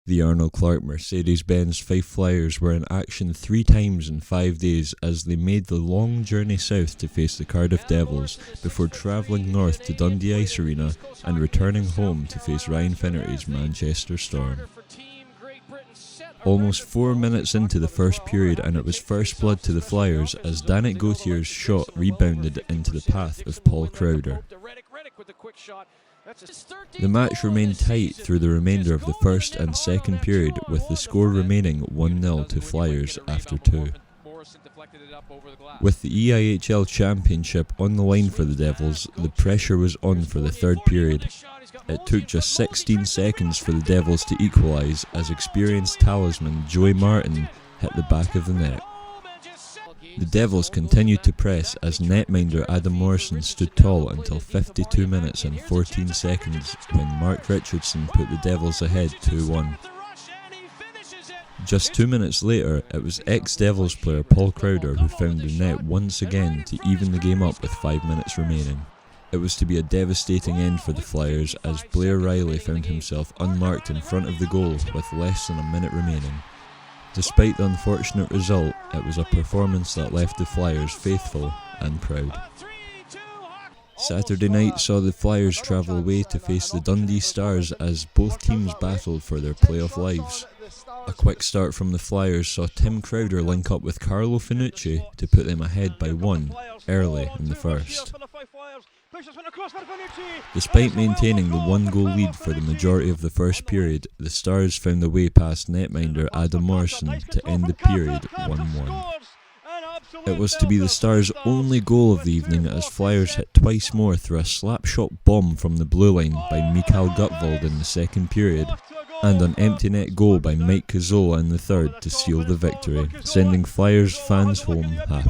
The Arnold Clark Mercedes Benz Fife Flyers were in action 3 times in 5 days as they made the long journey south to face the Cardiff Devils before travelling north to Dundee Ice Arena and returning home to face Ryan Finnerty's Manchester Storm. Almost 4 minutes into the first period and it was first blood to the Flyers as Danik Gautier's shot rebounded into the path of Paul Crowder. The match remained tight through the remainder of the first and second period, with the score remaining 1-0 to Flyers after 2. With the EIHL Championship on the line for the Devils, the pressure was on for the third period. It took just 16 seconds for the Devils to equalise as experienced talisman Joey Martin hit the back of the net. The Devils continued to press as netminder Adam Morrison stood tall until 52 minutes and 14 seconds when Mark Richardson put the Devils ahead 2-1. Just 2 minutes later, it was ex-Devils player Paul Crowder who found the net once again to even the game up with 5 minutes remaining. It was to be a devastating end for the Flyers as Blair Riley found himself unmarked in front of the goal with less than a minute remaining. Despite the unfortunate result, it was a performance that left the Flyers faithful and proud. Saturday night saw the Flyers travel away to face the Dundee Stars as both teams battled for their playoff lives. A quick start from the Flyers saw Tim Crowder link up with Carlo Finucci to put them ahead by 1 early in the first. Despite maintaining the 1-goal lead for the majority of the first period, the Stars found a way past netminder Adam Morrison to end the period 1-1. It was to be the Stars' only goal of the evening as Flyers hit twice more through a slapshot bomb from the blue line by Mikael Gutvold in the second period, and an empty net goal by Mike Cazzola in the third to seal the victory, sending Flyers fans home happy.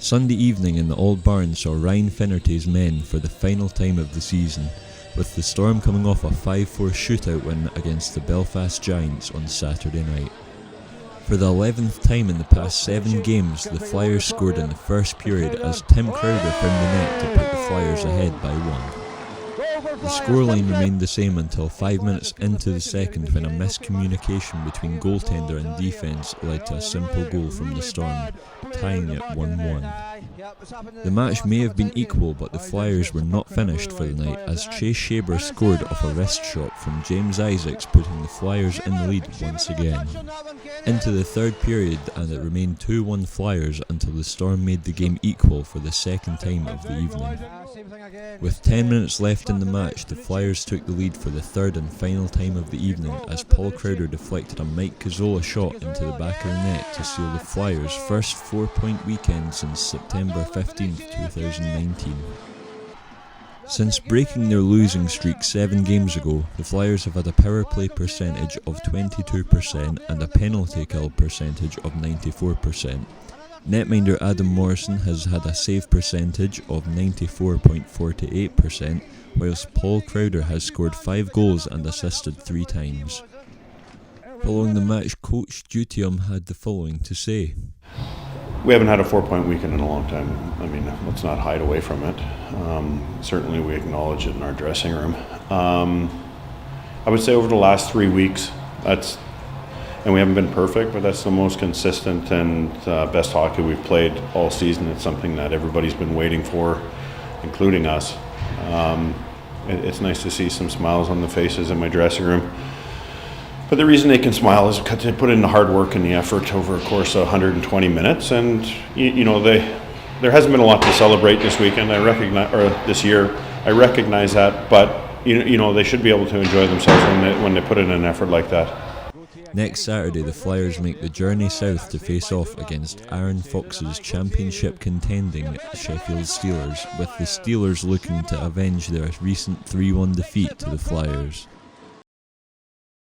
Sunday evening in the Old Barn saw Ryan Finnerty's men for the final time of the season, with the Storm coming off a 5-4 shootout win against the Belfast Giants on Saturday night. For the 11th time in the past 7 games, the Flyers scored in the first period as Tim Crowder found the net to put the Flyers ahead by 1. The scoreline remained the same until 5 minutes into the second when a miscommunication between goaltender and defence led to a simple goal from the Storm, tying it 1-1. The match may have been equal, but the Flyers were not finished for the night as Chase Shaber scored off a wrist shot from James Isaacs, putting the Flyers in the lead once again. Into the third period and it remained 2-1 Flyers until the Storm made the game equal for the second time of the evening. With 10 minutes left in the match, the Flyers took the lead for the third and final time of the evening as Paul Crowder deflected a Mike Cazzola shot into the back of the net to seal the Flyers' first 4-point weekend since September 15, 2019. Since breaking their losing streak 7 games ago, the Flyers have had a power play percentage of 22% and a penalty kill percentage of 94%. Netminder Adam Morrison has had a save percentage of 94.48%, whilst Paul Crowder has scored 5 goals and assisted 3 times. Following the match, Coach Dutium had the following to say. We haven't had a 4-point weekend in a long time. I mean, let's not hide away from it. Certainly we acknowledge it in our dressing room. I would say over the last 3 weeks, and we haven't been perfect, but that's the most consistent and best hockey we've played all season. It's something that everybody's been waiting for, including us. It's nice to see some smiles on the faces in my dressing room. But the reason they can smile is because they put in the hard work and the effort over a course of 120 minutes. And, there hasn't been a lot to celebrate this weekend, this year. I recognize that, but, they should be able to enjoy themselves when they put in an effort like that. Next Saturday, the Flyers make the journey south to face off against Aaron Fox's championship contending Sheffield Steelers, with the Steelers looking to avenge their recent 3-1 defeat to the Flyers.